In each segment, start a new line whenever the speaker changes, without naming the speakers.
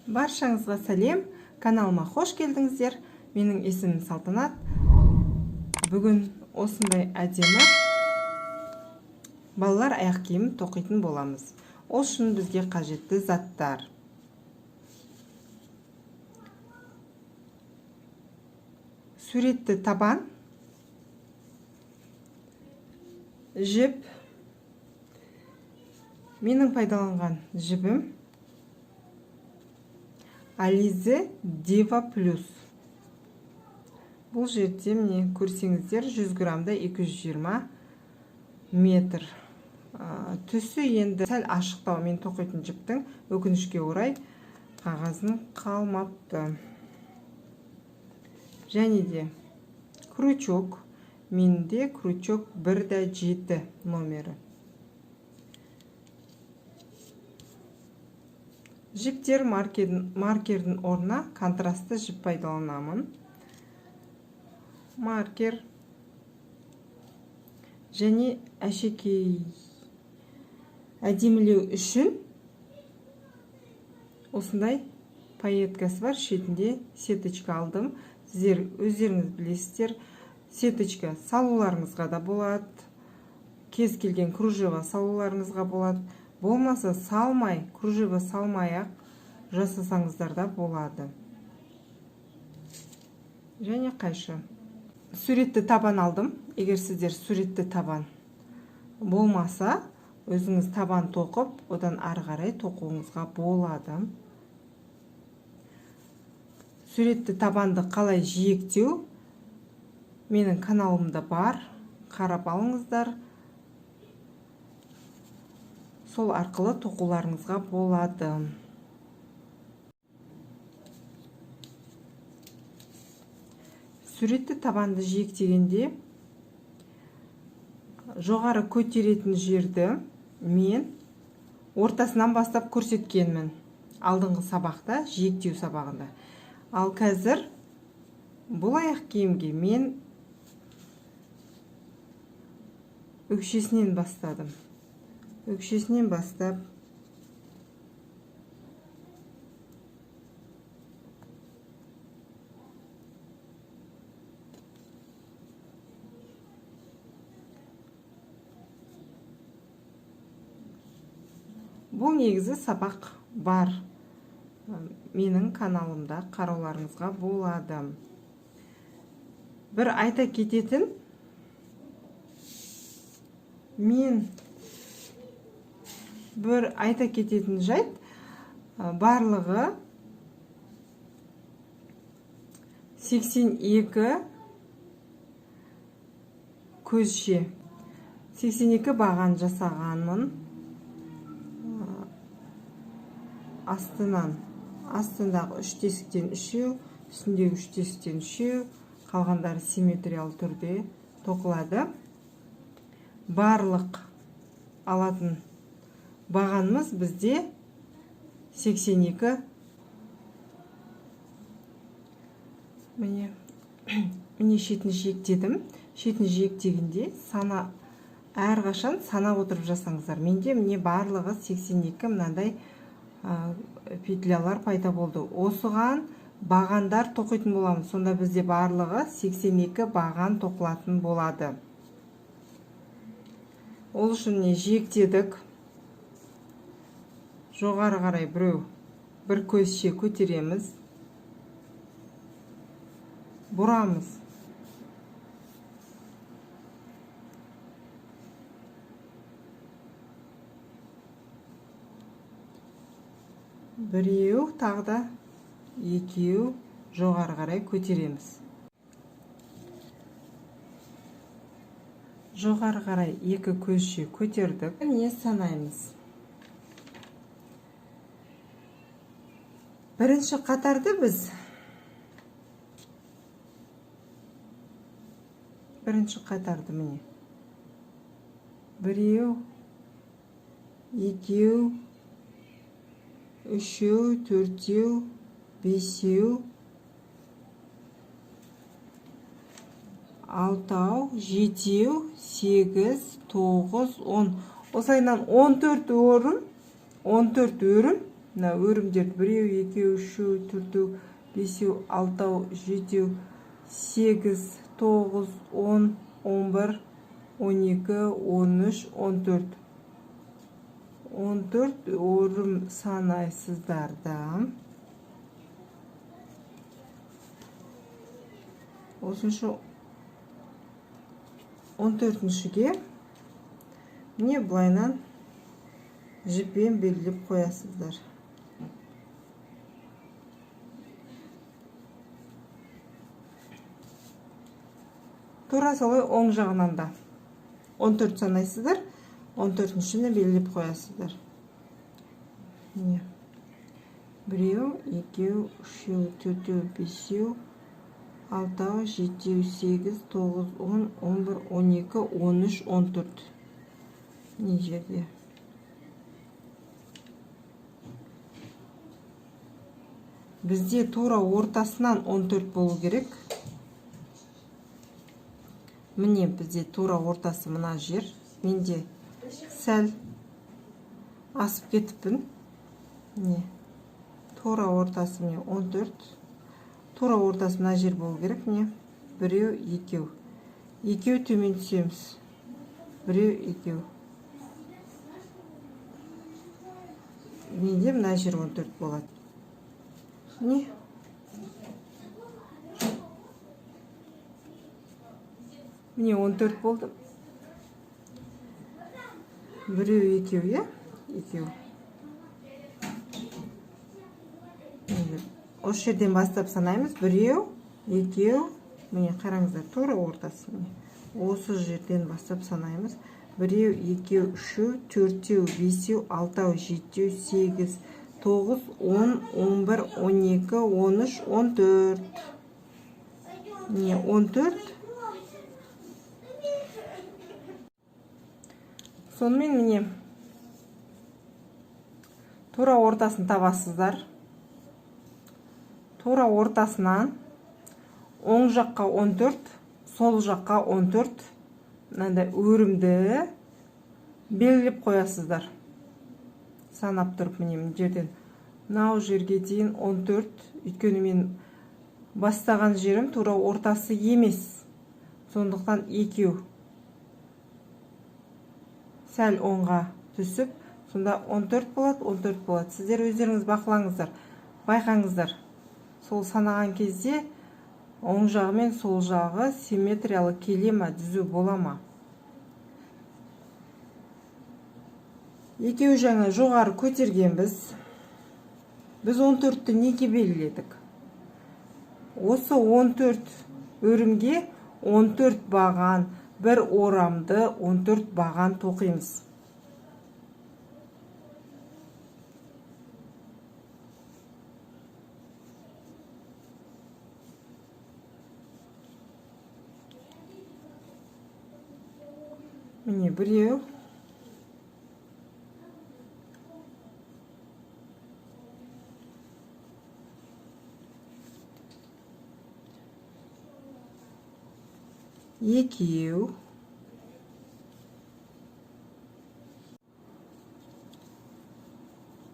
Баршаңызға сәлем, каналыма қош келдіңіздер. Менің есімім Салтанат. Бүгін осындай әдемі балалар аяқ киімін тоқитын боламыз. Ол үшін бізге қажетті заттар: суретті табан, жіп. Менің пайдаланған жібім Alize Diva Plus. Бұл жерде міне көрсеңіздер 100 грамда 220 метр. Түсі енді сәл ашықтау. Мен тоқитын жіптің өкінішке орай қағазын қалмапты. Және де крючок. Менде крючок 1-7 номері. Жіптер маркердің орнына контрастты жіп пайдаланамын. Маркер және әшекей әдемілеу үшін осындай пайеткасы бар. Шетінде сеточка алдым. Сіздер өздеріңіз білесіздер, сеточка салуларыңызға да болады, кез келген кружева салуларыңызға болады. Болмаса салмай, кружева салмай-ақ жасасаңыздар да болады. Және қайшы. Суретті табан алдым. Егер сіздер суретті табан болмаса, өзіңіз табан тоқып, одан ары қарай тоқуыңызға болады. Суретті табанды қалай жиектеу менің каналымда бар. Қарап алыңыздар. Сол арқылы тоқуларыңызға болады. Суретті табанды жиектегенде жоғары көтеретін жерді мен ортасынан бастап көрсеткенмін. Алдыңғы сабақта, жиектеу сабағында. Ал қазір бұл аяқ киімге мен өкшесінен бастадым. Өкшесінен бастап бұл негізі сабақ бар. Менің каналымда қарауларыңызға болады. Бір айта кететін, жайт, барлығы 82 көзше, 82 баған жасағанмын. Астындағы 3 тесіктен 3, үстіндегі 3 тесіктен 3, қалғандары симметриялы түрде тоқылады. Барлық алатын бағанымыз бізде 82. Міне шетін жиектедім. Шетін жиектегенде әрқашан санап отырып жасаңыздар. Менде міне барлығы 82 мынандай петлялар пайда болды. Осыған бағандар тоқитын боламыз. Сонда бізде барлығы 82 баған тоқылатын болады. Ол үшін жиектедік. Жоғары қарай бір көзше көтереміз. Бұрамыз. Біреу, тағы да екеу жоғары қарай көтереміз. Жоғары қарай 2 көзше көтердік. Не санаймыз? Бірінші қатарды біз міне. Біреу, екеу, үшеу, төртеу, бесеу, алтау, жетеу, 8, 9, 10. Осылайынан 14 өрім мына өрімдерді 1, 2, 3, 4, 5, 6, 7, 8, 9, 10, 11, 12, 13, 14. 14 өрім санайсыздар да. Осыншы 14-шіге міне бұлайнан жіппен белгілеп қоясыздар. Тура солай оң жағынан да 14 санайсыздар, 14-шіні белгілеп қоясыздар. 1, 2, 3, 4, 5, 6, 7, 8, 9, 10, 11, 12, 13, 14. Не жерде? Бізде тура ортасынан 14 болу керек. Міне бізде тура ортасы мына жер. Менде сәл асып кетіппін. Не? Тура ортасы міне 14. Тура ортасы мына жер болу керек. Не? 1, 2. 2 төмен түсеміз. 1, 2. Менде мына жер 14 болады. Не? Міне 14 болды. 1, 2, е? 2. Осы жерден бастап санаймыз. 1, 2. Міне қараңыздар, тура ортасы. Осы жерден бастап санаймыз. 1, 2, 3, 4, 5, 6, 7, 8, 9, 10, 11, 12, 13, 14. Не, 14. Сонымен міне тура ортасын табасыздар. Тура ортасынан оң жаққа 14, сол жаққа 14. Мынандай өрімді белгілеп қоясыздар. Санап тұрып міне жерден мынау жерге дейін 14. Өйткені мен бастаған жерім тура ортасы емес. Сондықтан 2. Сәл оңға түсіп, сонда 14 болады, 14 болады. Сіздер өздеріңіз бақылаңыздар, байқаңыздар. Сол санаған кезде оң жағы мен сол жағы симметриялы келе ма, түзу бола ма? Екеуі жаңа жоғары көтергенбіз. Біз 14-ті неге белгіледік? Осы 14 өрімге 14 баған, бір орамды 14 баған тоқимыз. Міне 1, 2.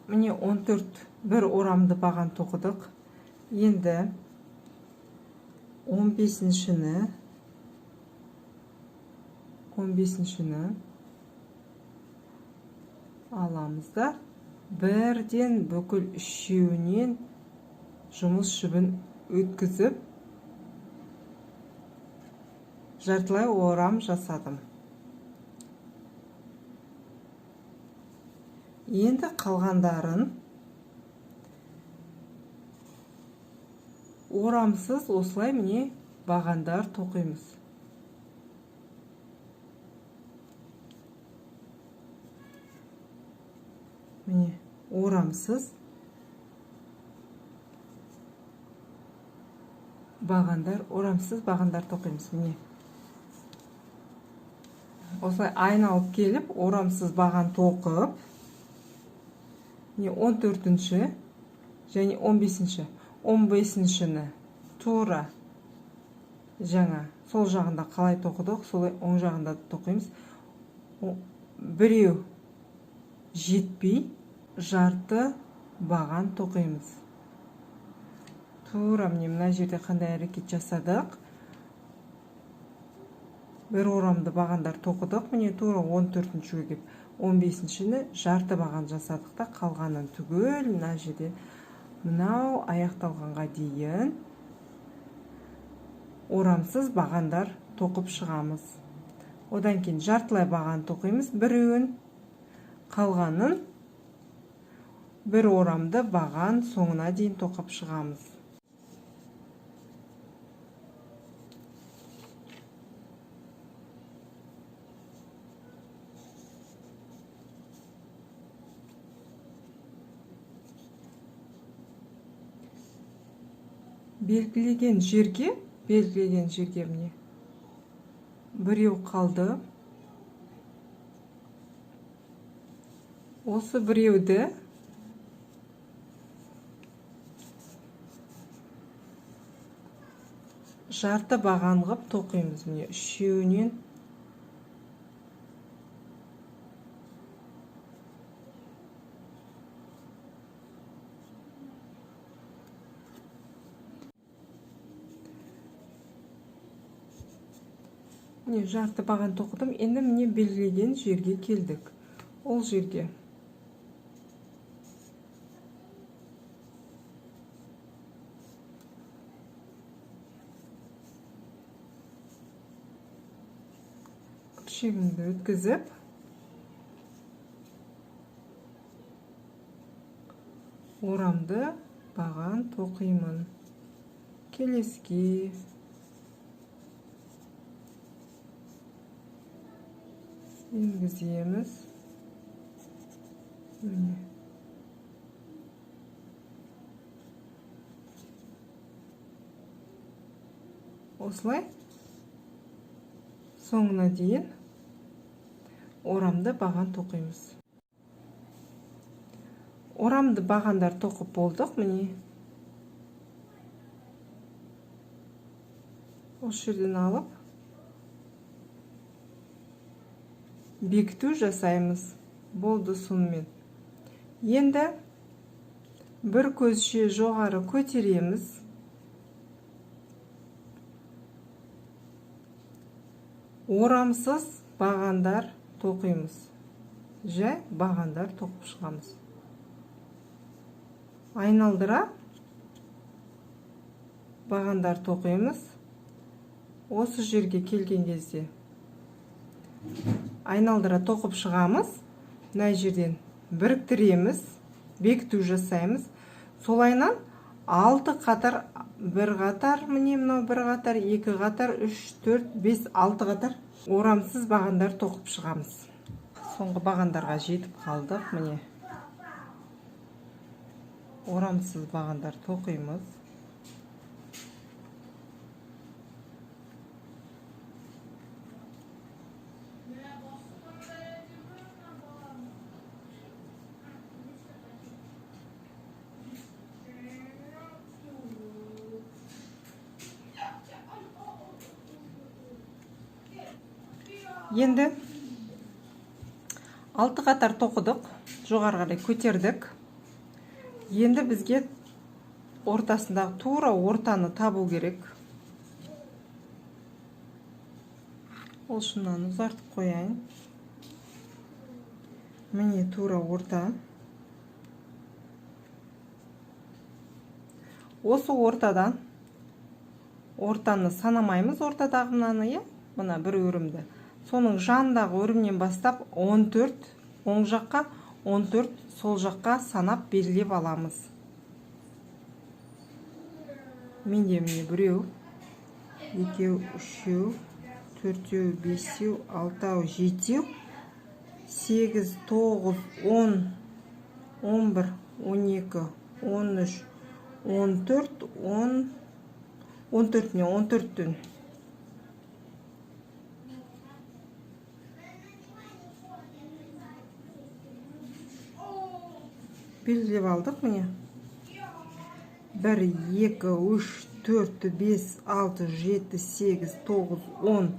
Міне 14 бір орамды баған тоқыдық. Енді 15-шіні аламызда бірден бүкіл үшеуінен жұмыс жібін өткізіп жартылай орам жасадым. Енді қалғандарын орамсыз осылай міне бағандар тоқимыз. Міне орамсыз бағандар тоқимыз. Міне осылай айналып келіп, орамсыз баған тоқып, 14-ші және 15-ші. 15-шіні тура жаңа сол жағында қалай тоқыдық, солай оң жағында тоқимыз. Біреу жетпей, жарты баған тоқимыз. Тура мына жерде қандай әрекет жасадық? Бір орамды бағандар тоқыдық. Міне тура 14-шіге кеп 15-шіні жарты баған жасадық та, қалғанын түгел мына жерде мынау аяқталғанға дейін орамсыз бағандар тоқып шығамыз. Одан кейін жартылай баған тоқимыз, біреуін, қалғанын бір орамды баған соңына дейін тоқып шығамыз. Белгілеген жерге міне біреу қалды. Осы біреуді жарты баған ғып тоқимыз. Міне үшеуінен жарты баған тоқыдым. Енді міне белгілеген жерге келдік. Ол жерге күршегімді өткізіп, орамды баған тоқимын. Келесіге енгіземіз. Осылай соңына дейін орамды баған тоқимыз. Орамды бағандар тоқып болдық. Міне осы жерден алып бекіту жасаймыз. Болды сонымен. Енді бір көзше жоғары көтереміз. Орамсыз бағандар тоқимыз. Жай бағандар тоқып шығамыз. Айналдыра бағандар тоқимыз. Осы жерге келген кезде айналдыра тоқып шығамыз. Мына жерден біріктіреміз, бекіту жасаймыз. Солайынан 6 қатар, бір қатар, міне мынау бір қатар, 2 қатар, 3, 4, 5, 6 қатар орамсыз бағандар тоқып шығамыз. Соңғы бағандарға жетіп қалдық. Міне орамсыз бағандар тоқимыз. Енді 6 қатар тоқыдық, жоғары қарай көтердік. Енді бізге ортасындағы тура ортаны табу керек. Ол шыннан ұзартып қояйын. Міне тура орта. Осы ортадан ортаны санамаймыз, ортадағы мынаны, мына бір өрімді. Соның жандағы өрімнен бастап 14 оң жаққа, 14 сол жаққа санап белгілеп аламыз. Менде міне біреу, екеу, үшеу, төртеу, бесеу, алтау, жетеу, 8, 9, 10, 11, 12, 13, 14, 14-не 14-тен белгілеп алдық. Міне 1, 2, 3, 4, 5, 6, 7, 8, 9, 10,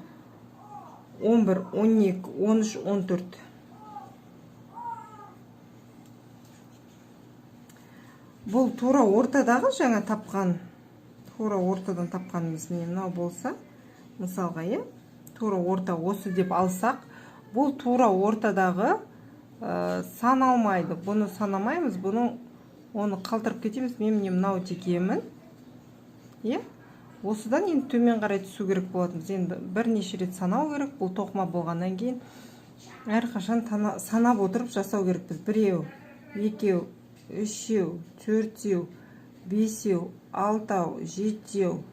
11, 12, 13, 14. Бұл тура ортадағы жаңа тапқан, тура ортадан тапқанымыз міне мынау болса, мысалға, е, тура орта осы деп алсақ, бұл тура ортадағы саналмайды. Бұны санамаймыз, оны қалтырып кетеміз. Мен міне мынау текемін. Е, осыдан енді төмен қарай түсу керек болатынбыз. Енді бірнеше рет санау керек. Бұл тоқыма болғаннан кейін әрқашан санап отырып жасау керекпіз. Біреу, екеу, үшеу, төртеу, бесеу, алтау, жетеу,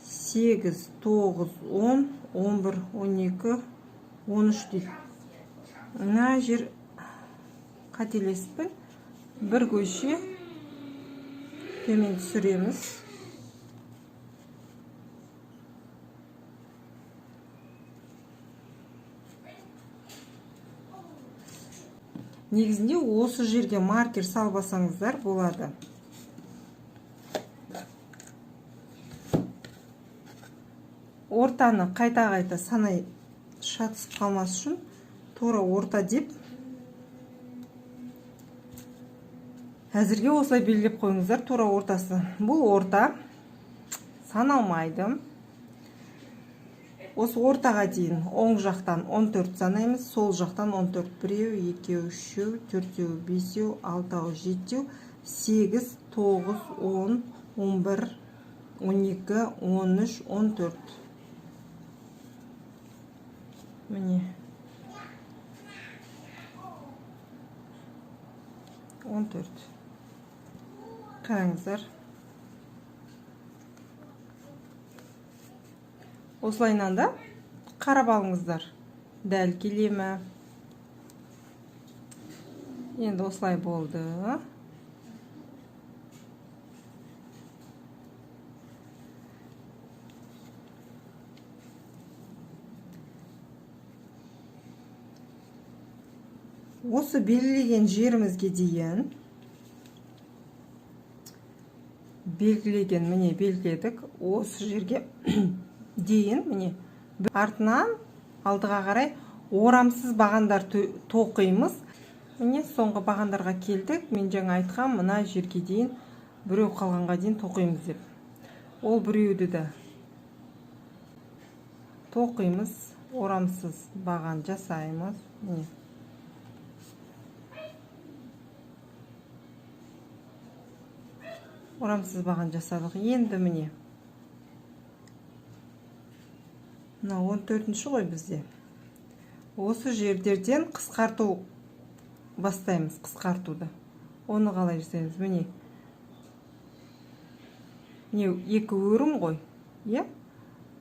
8, 9, 10, 11, 12, 13 дейді. Мына жер қателеспін. Бір көше төмен түсіреміз. Негізінде осы жерге маркер салбасаңыздар болады. Ортаны қайта-қайта санай шатысып қалмас үшін тура орта деп әзірге осылай белгілеп қойыңыздар. Тура ортасы. Бұл орта саналмайды. Осы ортаға дейін оң жақтан 14 санаймыз, сол жақтан 14. Біреу, екеу, үшеу, төртеу, бесеу, алтау, жетеу, 8, 9, 10, 11, 12, 13, 14. Міне 14. Қараңыздар. Осылайынан да қарап алыңыздар. Дәл келе ме? Енді осылай болды. Осы белгілеген жерімізге дейін міне белгіледік. Осы жерге дейін міне артынан алдыға қарай орамсыз бағандар тоқимыз. Міне соңғы бағандарға келдік. Мен жаңа айтқам, мына жерге дейін біреу қалғанға дейін тоқимыз деп. Ол біреуді де тоқимыз, орамсыз баған жасаймыз. Міне орамсыз баған жасадық. Енді міне мына 14-ші ғой бізде. Осы жердерден қысқарту бастаймыз, қысқартуды. Оны қалай жасаймыз? Міне екі өрім ғой.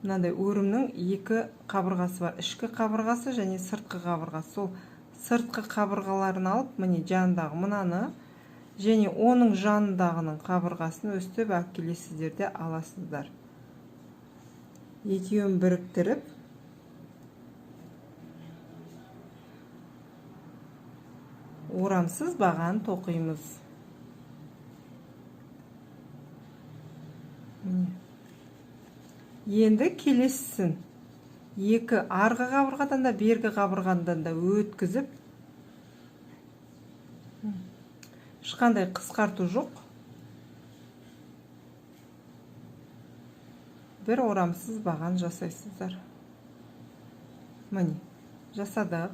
Мынандай өрімнің екі қабырғасы бар. Ішкі қабырғасы және сыртқы қабырғасы. Сол сыртқы қабырғаларын алып, міне жанындағы мынаны және оның жанындағының қабырғасын өстіп келесіздер де аласыздар. Екеуін біріктіріп орамсыз баған тоқимыз. Енді келесісін екі арғы қабырғадан да бергі қабырғадан да өткізіп, ешқандай қысқарту жоқ. Бір орамсыз баған жасайсыздар. Міне, жасадық.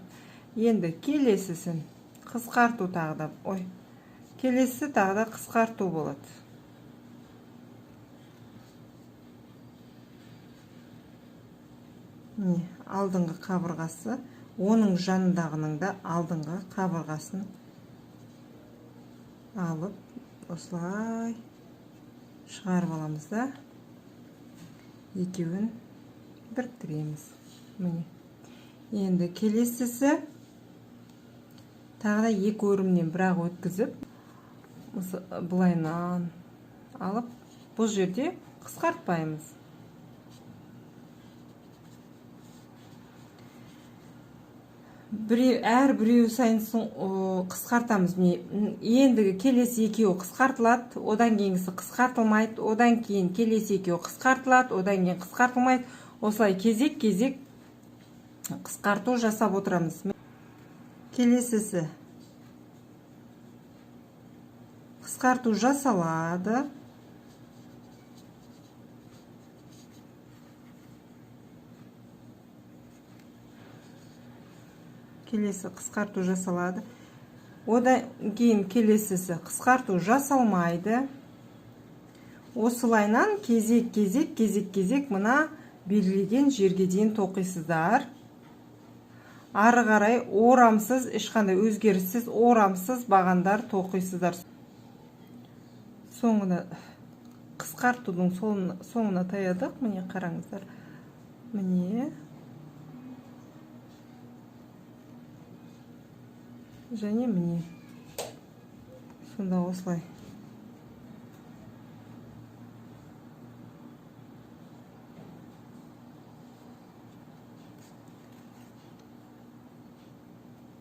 Енді келесісін қысқарту тағда, келесі тағда қысқарту болады. Міне, алдыңғы қабырғасы, оның жанындағының да алдыңғы қабырғасын алып, осылай шығарып аламыз да екеуін біріктіреміз. Міне. Енді келесісі тағы да екі өрімнен бірақ өткізіп, бұлайынан алып, бұл жерде қысқартпаймыз. Әр біреу сайын қысқартамыз. Ендігі келесі екеуі қысқартылады, одан кейінгісі қысқартылмайды, одан кейін келесі екеуі қысқартылады, одан кейін қысқартылмайды. Осылай кезек-кезек қысқарту жасап отырамыз. Келесісі қысқарту жасалады. Келесі қысқарту жасалады. Одан кейін келесісі қысқарту жасалмайды. Осылайынан кезек мына белгілеген жерге дейін тоқисыздар. Ары қарай орамсыз, ешқандай өзгеріссіз орамсыз бағандар тоқисыздар. Соңына қысқартудың соңына таядық. Міне қараңыздар. Міне. Және міне. Сонда осылай.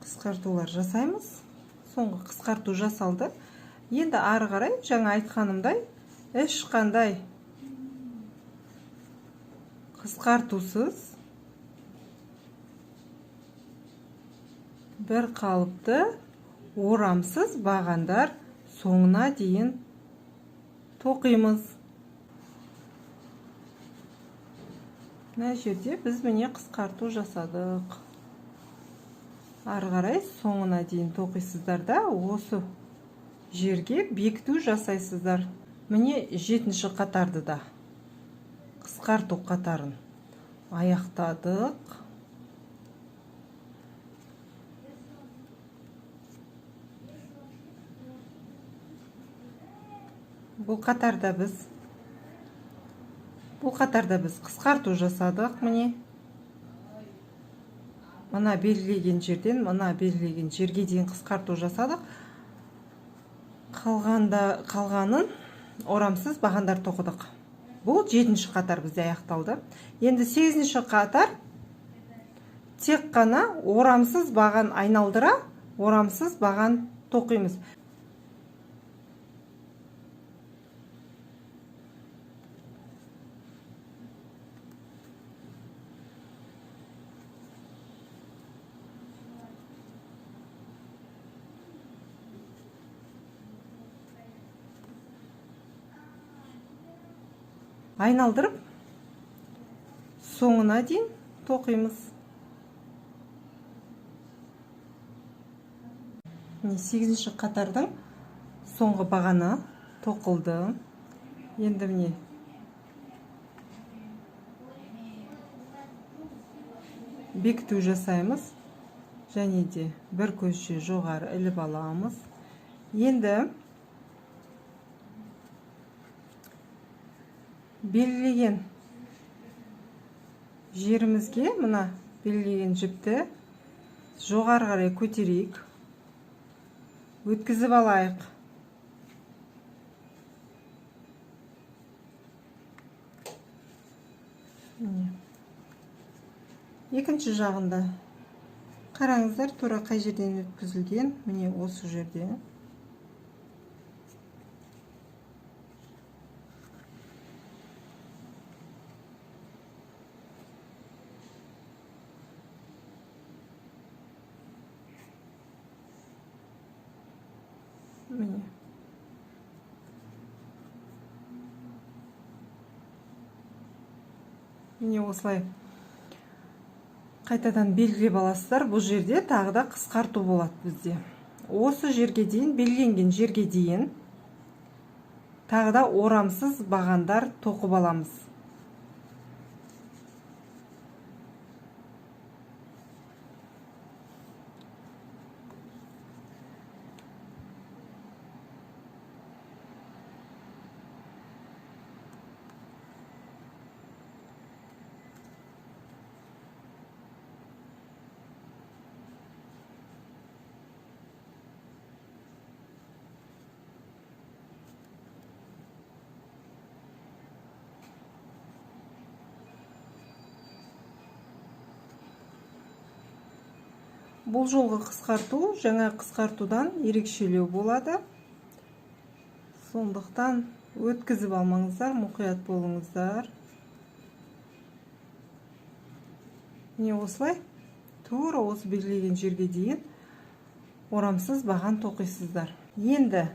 Қысқартулар жасаймыз. Соңғы қысқарту жасалды. Енді ары қарай жаңа айтқанымдай ешқандай қысқартусыз бір қалыпты орамсыз бағандар соңына дейін тоқимыз. Мына жерде біз міне қысқарту жасадық. Ары қарай соңына дейін тоқисыздар да осы жерге бекіту жасайсыздар. Міне 7-ші қатарды да қысқарту қатарын аяқтадық. Бұл қатарда біз қысқарту жасадық. Міне мына белгілеген жерден мына белгілеген жерге дейін қысқарту жасадық. Қалғанын орамсыз бағандар тоқыдық. Бұл 7-ші қатар бізде аяқталды. Енді 8-ші қатар тек қана орамсыз баған айналдыра, орамсыз баған тоқимыз. Айналдырып, соңына дейін тоқимыз. 8-ші қатардың соңғы бағаны тоқылды. Енді міне бекіту жасаймыз. Және де бір көзше жоғары іліп аламыз. Енді белгілеген жерімізге мына белгілеген жіпті жоғары қарай көтерейік. Өткізіп алайық. Екінші жағында қараңыздар, тура қай жерден өткізілген. Міне осы жерде. Міне осылай қайтадан белгілеп аласыздар. Бұл жерде тағы да қысқарту болады бізде. Осы жерге дейін, белгіленген жерге дейін тағы да орамсыз бағандар тоқып аламыз. Бұл жолғы қысқарту жаңа қысқартудан ерекшелеу болады. Сондықтан өткізіп алмаңыздар, мұқият болыңыздар. Міне осылай тура осы белгілеген жерге дейін орамсыз баған тоқисыздар. Енді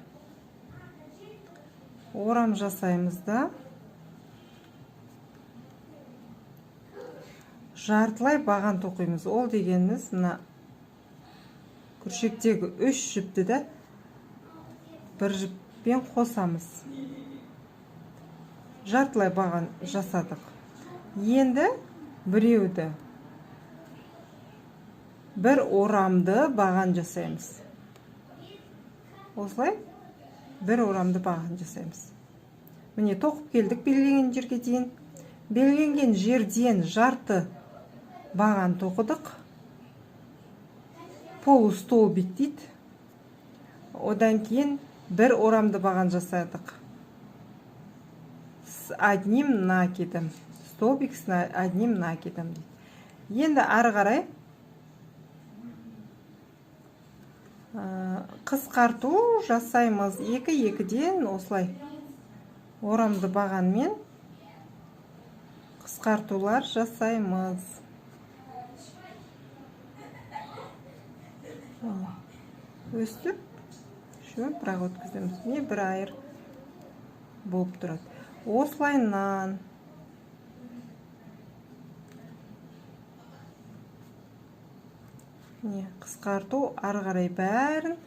орам жасаймыз да жартылай баған тоқимыз. Ол дегеніміз мына күршектегі 3 жіпті де бір жіппен қосамыз. Жартылай баған жасадық. Енді біреуді бір орамды баған жасаймыз. Осылай бір орамды баған жасаймыз. Міне тоқып келдік белгіленген жерге дейін. Белгіленген жерден жарты баған тоқыдық. Полустолбик дейді. Одан кейін бір орамды баған жасадық. С одним накидом. Столбик с одним накидом дейді. Енді ары қарай қысқарту жасаймыз. Екі-екіден осылай орамды бағанмен қысқартулар жасаймыз. Өстіп, бірақ өткіземіз. Не бір айыр болып тұрады. Осылайнан қысқарту, ары қарай бәрін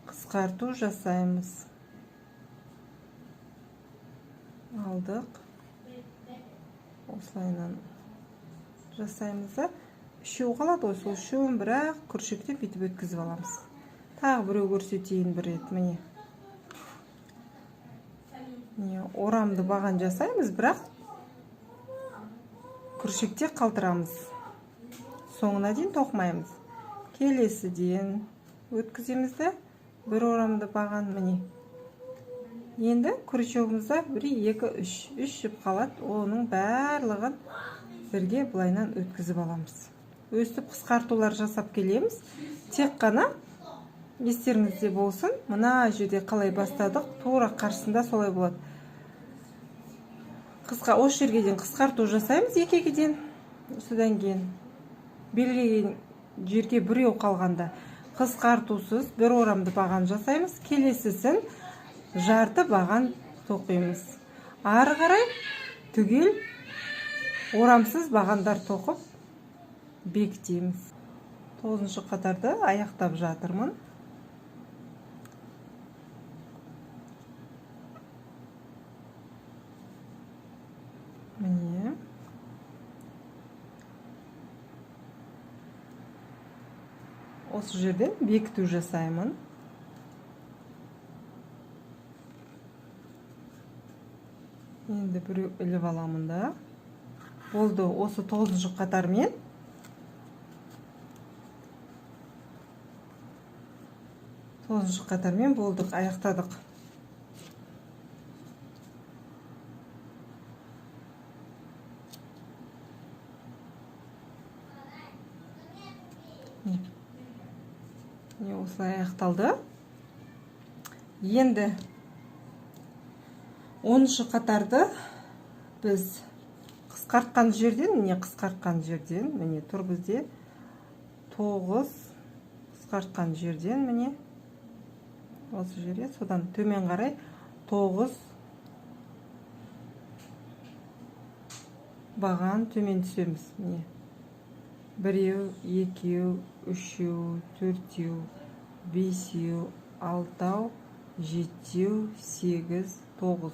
қысқарту жасаймыз. Алдық. Осылайнан жасаймыз да. Үшеу қалады, сол үшеуін бірақ күршектен бүйтіп өткізіп аламыз. Тағы біреу көрсетейін бір рет, міне. Орамды баған жасаймыз, бірақ күршекте қалтырамыз. Соңына дейін тоқмаймыз. Келесіден өткіземіз де бір орамды баған, міне. Енді күршегімізде 1, 2, 3 жіп қалады. Оның барлығын бірге бұлайнан өткізіп аламыз. Өстіп қысқартулар жасап келеміз. Тек қана естеріңізде болсын, мына жерде қалай бастадық, тура қарсында солай болады. Осы жерге дейін қысқарту жасаймыз, екі-екіден. Содан кейін белгіленген жерге біреу қалғанда қысқартусыз бір орамды баған жасаймыз. Келесісін жарты баған тоқимыз. Ары қарай түгел орамсыз бағандар тоқып бекітеміз. 9-шы қатарды аяқтап жатырмын. Міне. Осы жерден бекіту жасаймын. Енді біреу іліп аламын да. Болды, осы 9-шы қатармен болдық, аяқтадық. Осылай аяқталды. Енді 10-шы қатарды біз қысқартқан жерден, міне тұр бізде 9 қысқартқан жерден, міне осы жерге, содан төмен қарай 9 баған төмен түсеміз. Міне біреу, екеу, үшеу, төртеу, бесеу, алтау, жетеу, 8, 9.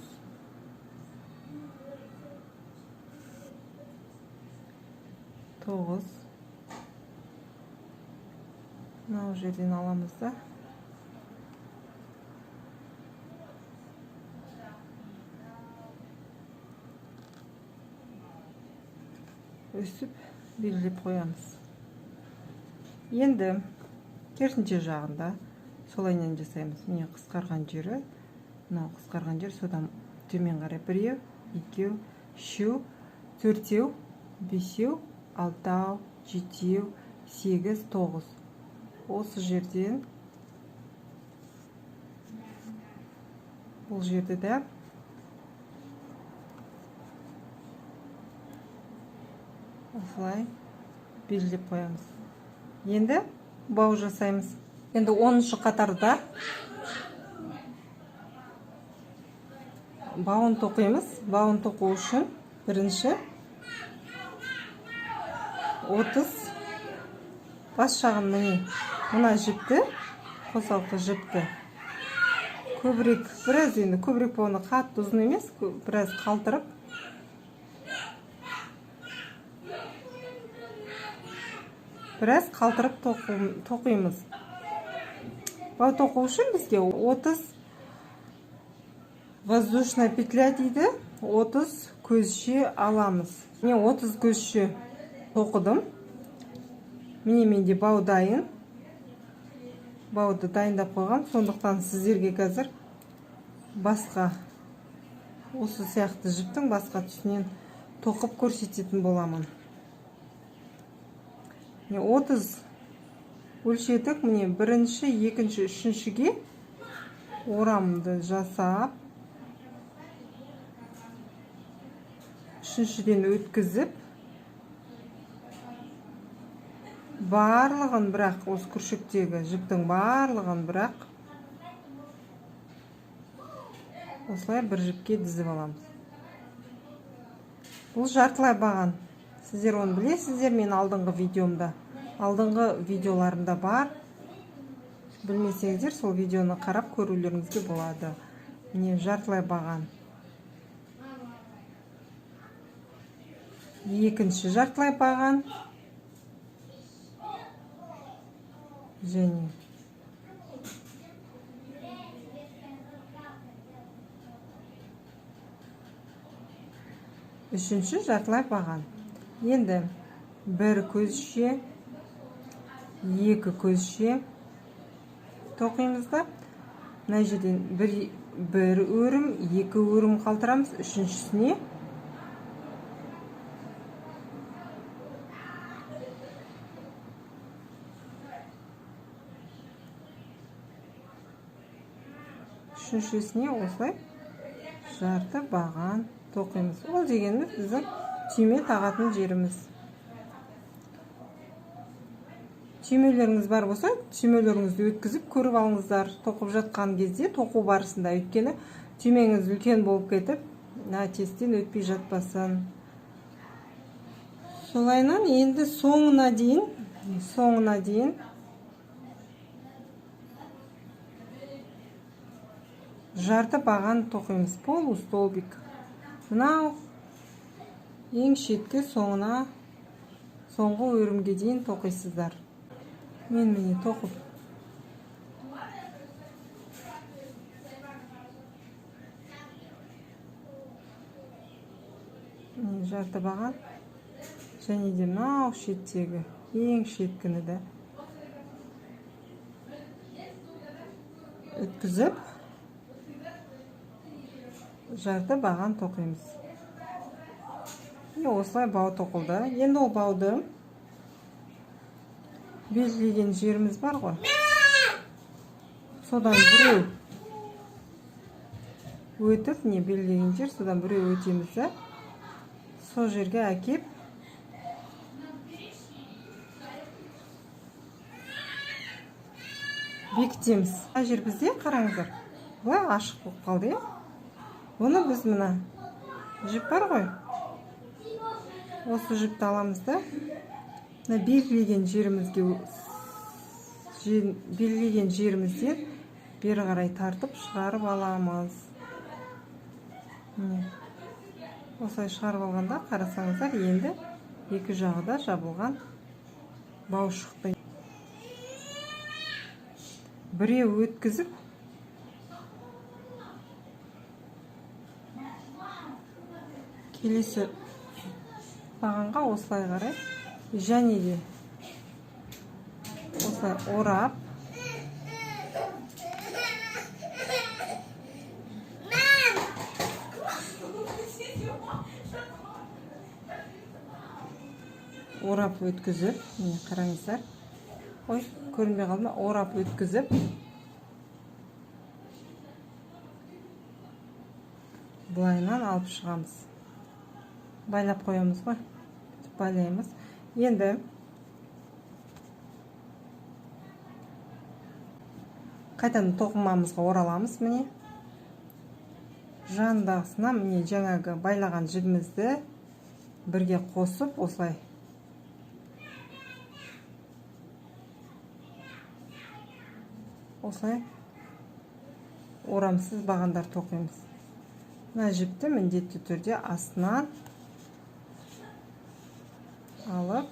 Мынау жерден аламыз да. Өсіп белгілеп қоямыз. Енді керісінше жағында солайнан жасаймыз. Міне қысқарған жері, мынау қысқарған жер, содан төмен қарай біреу, екеу, үшеу, төртеу, бесеу, алтау, жетеу, 8, 9. Осы жерден бұл жерді де осылай белгілеп қоямыз. Енді бау жасаймыз. Енді 10-шы қатарда бауын тоқимыз. Бауын тоқу үшін бірінші 30 бас жағын мына жіпті, қосалқы жіпті көбірек, біраз енді көбірек болғанда қатты ұзын емес, біраз қалтырып тоқимыз. Бау тоқу үшін бізге 30 воздушная петля дейді, 30 көзше аламыз. Мен 30 көзше тоқыдым. Менде бау дайын. Бауды дайындап қойған. Сондықтан сіздерге қазір басқа осы сияқты жіптің басқа түсінен тоқып көрсететін боламын. 30 өлшедік. Міне бірінші, екінші, үшіншіге орамды жасап, үшіншіден өткізіп, барлығын, бірақ осы күршіктегі жіптің барлығын бірақ осылай бір жіпке дізіп аламыз. Бұл жартылай баған. Сіздер оны білесіздер, мен алдыңғы видеоларымда бар. Білмесеңіздер, сол видеоны қарап көрулеріңізге болады. Міне жартылай баған. Екінші жартылай баған. Және үшінші жартылай баған. Енді бір көзше, екі көзше тоқимызда. Мына жерден бір өрім, екі өрім қалтырамыз. Үшіншісіне осылай жарты баған тоқимыз. Ол дегеніміз біздің түйме тағатын жеріміз. Түймелеріңіз бар болса, түймелеріңізді өткізіп көріп алыңыздар тоқып жатқан кезде, тоқу барысында. Өйткені түймеңіз үлкен болып кетіп, тесттен өтпей жатпасын. Солайынан енді соңына дейін жарты баған тоқимыз. Полустолбик. Мынау ең шеткі соңғы өрімге дейін тоқисыздар. Мен міне тоқып жарты баған, және де мынау шеттегі ең шеткіні де өткізіп жарты баған тоқимыз. Осылай бау тоқылды. Енді ол бауды белгілеген жеріміз бар ғой. Содан біреу өтіп, белгілеген жер, содан біреу өтеміз. Сол жерге әкеп бекітеміз. Мына жер бізде қараңыздар. Бұлай ашық болып қалды. Оны біз мына жіп бар ғой. Осы жіпті аламыз да, белгілеген жерімізден бері қарай тартып шығарып аламыз. Осылай шығарып алғанда қарасаңыздар, енді екі жағы да жабылған бау шықты. Біреу өткізіп, келесі бағанға осылай қарай, және де осылай орап, өткізіп, қараңыздар, ой, көрінбей қалды ма, орап өткізіп, былайынан алып шығамыз. Байлап қоямыз ғой, байлаймыз. Енді қайтадан тоқымамызға ораламыз. Міне Жандағысына міне жаңағы байлаған жібімізді бірге қосып осылай орамсыз бағандар тоқимыз. Мына жіпті міндетті түрде астынан алып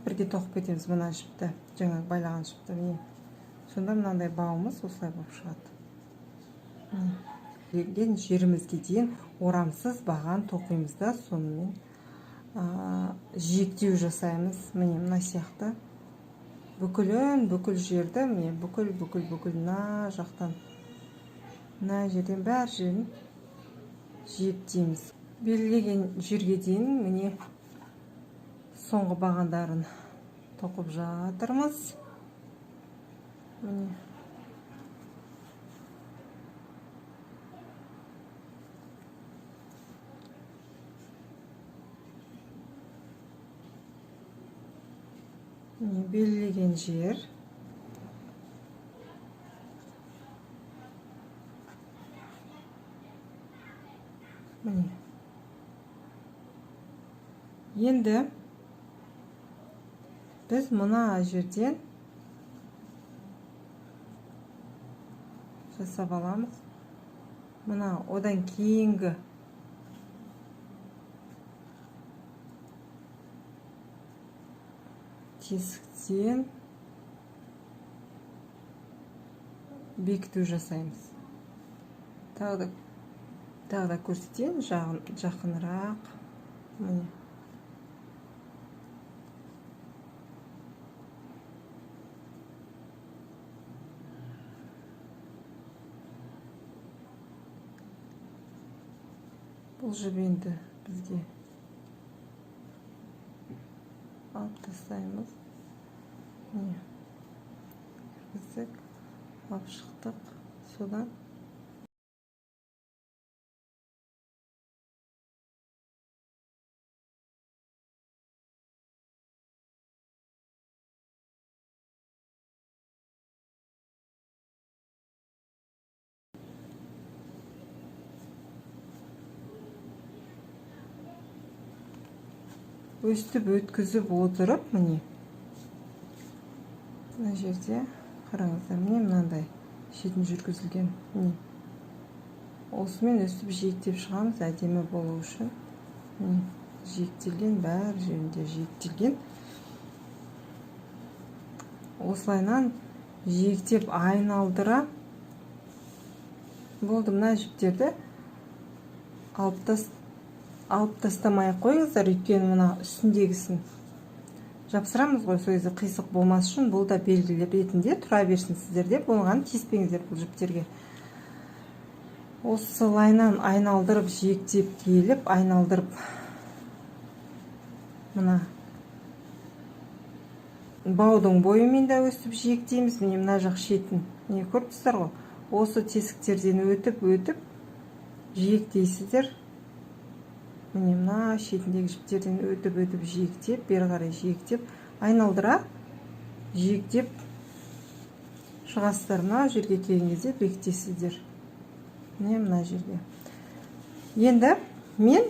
бірге тоқып кетеміз. Мына жіпті, жаңа байлаған жіпті, міне. Сонда мынандай бауымыз осылай болып шығады. Келген жерімізге дейін орамсыз баған тоқимыз да, сонымен жиектеу жасаймыз. Міне мына сияқты. Бүкіл жерді, міне бүкіл мына жақтан, мына жерден бәр жерін жиектейміз. Белгілеген жерге дейін міне соңғы бағандарын тоқып жатырмыз. Міне. Белгілеген жер. Міне. Енді біз мына жерден жасап аламыз. Мына одан кейінгі тесіктен бекіту жасаймыз. Тағы да көрсетейін, жақынырақ. Міне. Бұл жіп енді бізге алып тастаймыз. Міне. Кіргіздік, алып шықтық. Содан өстіп өткізіп отырып, міне мына жерде қараңыздар, міне мынандай шетін жүргізілген. Міне осымен өстіп жиектеп шығамыз, әдемі болу үшін. Міне жиектелген, бәр жерінде жиектелген. Осылайнан жиектеп айналдыра болды. Мына жіптерді алып тастамай қойыңыздар, өйткені мына үстіндегісін жапсырамыз ғой, сол кезде қисық болмас үшін. Бұл да белгілер ретінде тұра берсін сіздерде. Болған тиіспеңіздер бұл жіптерге. Осылайнан айналдырып, жиектеп келіп, айналдырып мына баудың бойымен де өстіп жиектейміз. Міне мына жақ шетін. Міне көріп тұрсыздар ғой. Осы тесіктерден өтіп жиектейсіздер. Міне мына шетіндегі жіптерден өтіп жиектеп, бері қарай жиектеп, айналдыра жиектеп шығасыздар. Мына жерге келген кезде бекітесіздер. Міне мына жерге. Енді мен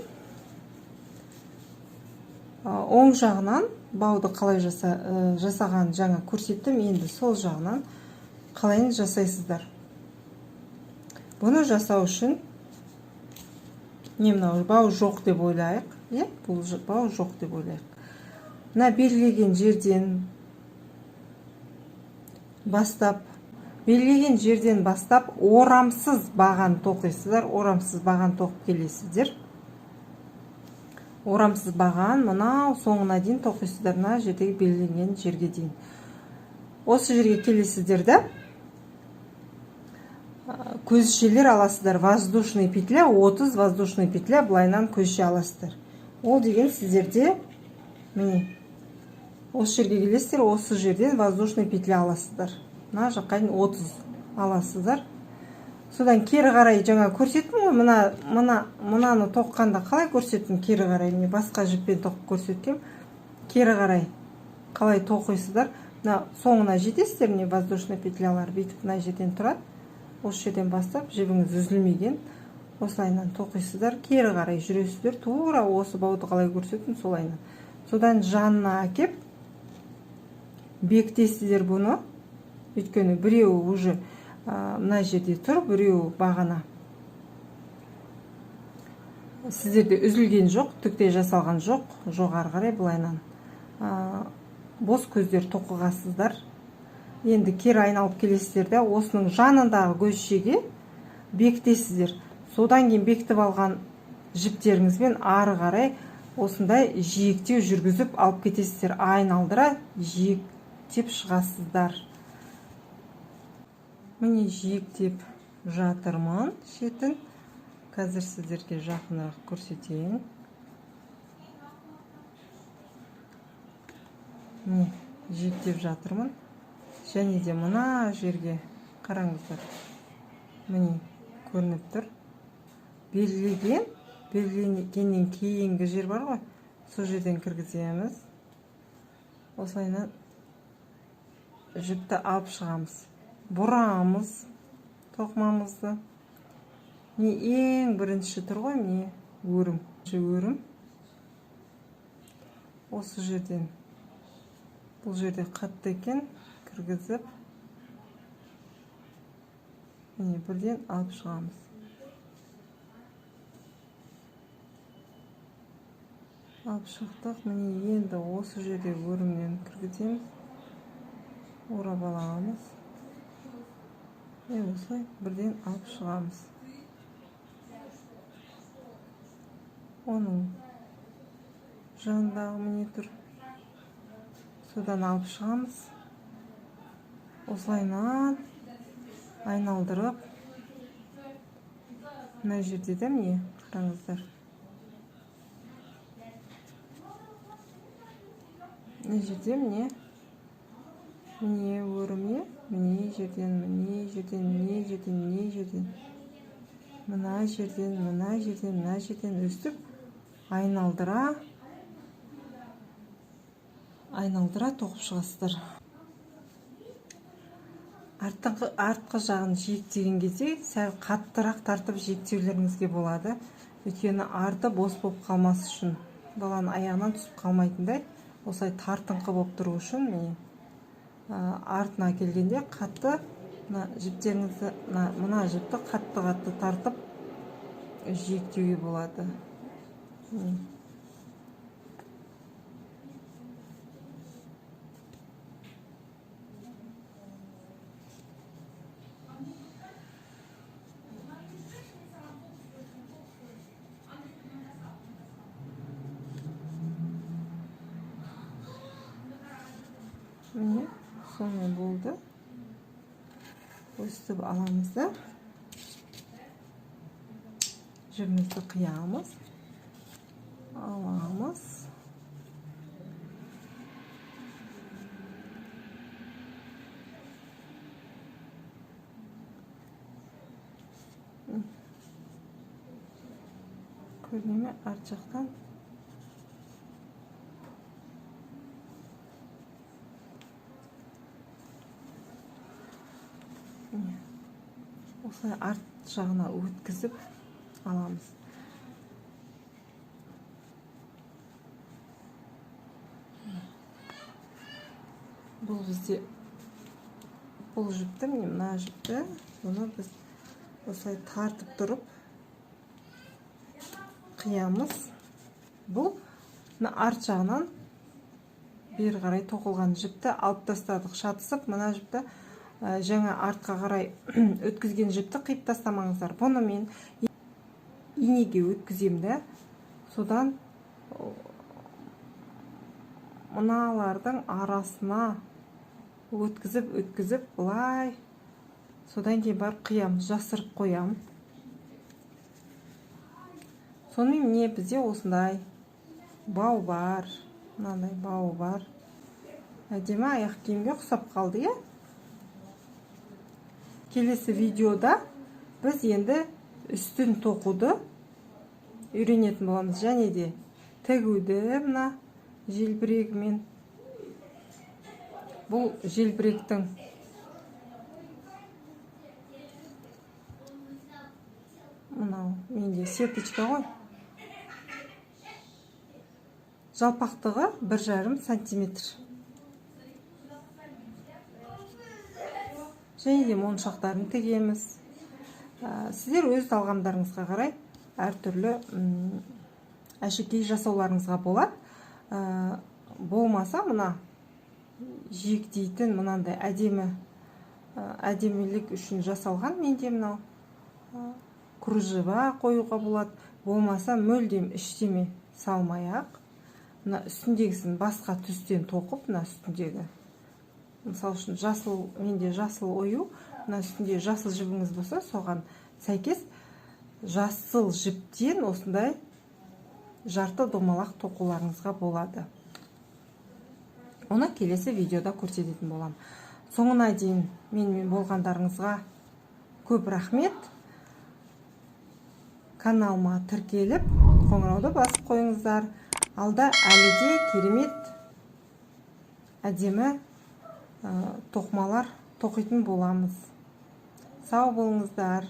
оң жағынан бауды қалай жасаған жаңа көрсеттім. Енді сол жағынан қалайын жасайсыздар. Бұны жасау үшін мынау бау жоқ деп ойлайық. Бұл бау жоқ деп ойлайық. Мына белгілеген жерден бастап орамсыз баған тоқисыздар. Орамсыз баған тоқып келесіздер. Орамсыз баған мынау соңына дейін тоқисыздар. Мына жердегі белгіленген жерге дейін. Осы жерге келесіздер де көзшелер аласыздар. Воздушный петля, 30 воздушный петля былайнан көзше аласыздар. Ол деген сіздерде міне осы жерге келесіздер, осы жерден воздушный петля аласыздар. Мына жаққа 30 аласыздар. Содан кері қарай жаңа көрсеттім ғой, мынаны тоққанда қалай көрсеттім кері қарай, міне басқа жіппен тоқып көрсеткем. Кері қарай қалай тоқисыздар. Мына соңына жетесіздер, міне воздушный петлялар бүйтіп мына жерден тұрады. осы жерден бастап жібіңіз үзілмеген осылайынан тоқисыздар, кері қарай жүресіздер, тура осы бауды қалай көрсеттім солайынан. Содан жанына әкеп бекітесіздер бұны, өйткені біреуі уже мына жерде тұр, біреуі бағана. Сіздерде үзілген жоқ, түкте жасалған жоқ, жоғары қарай былайынан бос көздер тоқығасыздар. Енді кері айналып келесіздер де осының жанындағы көзшеге бекітесіздер. Содан кейін бекітіп алған жіптеріңізбен ары қарай осындай жиектеу жүргізіп алып кетесіздер. Айналдыра жиектеп шығасыздар. Міне жиектеп жатырмын шетін. Қазір сіздерге жақынырақ көрсетейін. Міне жиектеп жатырмын. Және де мына жерге қараңыздар. Міне көрініп тұр. Белгіленгеннен кейінгі жер бар ғой, сол жерден кіргіземіз. Осылайынан жіпті алып шығамыз. Бұрамыз тоқымамызды. Міне ең бірінші тұр ғой, міне өрім. Өрім. Осы жерден, бұл жерде қатты екен, кіргізіп, міне бірден алып шығамыз. Алып шықтық, міне енді осы жерде өрімнен кіргіземіз, орап аламыз. Осылай бірден алып шығамыз. Оның жанындағы міне тұр. Содан алып шығамыз. Осылайынан айналдырып, мына жерде де міне қараңыздар. Мына жерде міне өрімі, міне жерден, мына жерден өстіп айналдыра тоқып шығасыздар. Артқы жағын жиектеген кезде сәл қаттырақ тартып жиектеулеріңізге болады. Өйткені арты бос болып қалмас үшін, баланың аяғынан түсіп қалмайтындай, осылай тартыңқы болып тұру үшін, артына келгенде қатты жіптеріңізді, мына жіпті қатты тартып жиектеуге болады. Міне, сонымен болды. Өстіп аламыз да, жібімізді қиямыз, аламыз. Көріне ме арт жақтан? Осылай арт жағына өткізіп аламыз. Бұл бізде бұл жіпті, мына жіпті, оны біз осылай тартып тұрып қиямыз. Бұл арт жағынан бері қарай тоқылған жіпті алып тастадық, шатысып, мына жіпті жаңа артқа қарай өткізген жіпті қиып тастамаңыздар. Бұны мен инеге өткіземді. Содан мыналардың арасына өткізіп, бұлай. Содан кейін барып қиям, жасырып қоям. Сонымен не бізде осындай бау бар. Мынандай бау бар. Әдемі аяқ киімге ұқсап қалды, е? Келесі видеода біз енді үстін тоқуды үйренетін боламыз. Және де тігуді мына желбірегімен. Бұл желбіректің сеточка ғой. Жалпақтығы 1,5 сантиметр. Және де моншақтарын тігеміз. Сіздер өз талғамдарыңызға қарай әртүрлі әшекей жасауларыңызға болады. Болмаса мына жиектейтін мынандай әдемілік үшін жасалған менде мынау кружева қоюға болады. Болмаса мүлдем іштеме салмай ақ мына үстіндегісін басқа түстен тоқып, мына үстіндегі мысалы үшін жасыл, менде жасыл ою, мына үстінде жасыл жібіңіз болса, соған сәйкес жасыл жіптен осындай жарты домалақ тоқуларыңызға болады. Оны келесі видеода көрсететін болам. Соңына дейін менімен болғандарыңызға көп рахмет. Каналыма тіркеліп, қоңырауды басып қойыңыздар. Алда әлі де керемет әдемі тоқмалар тоқитын боламыз. Сау болыңыздар.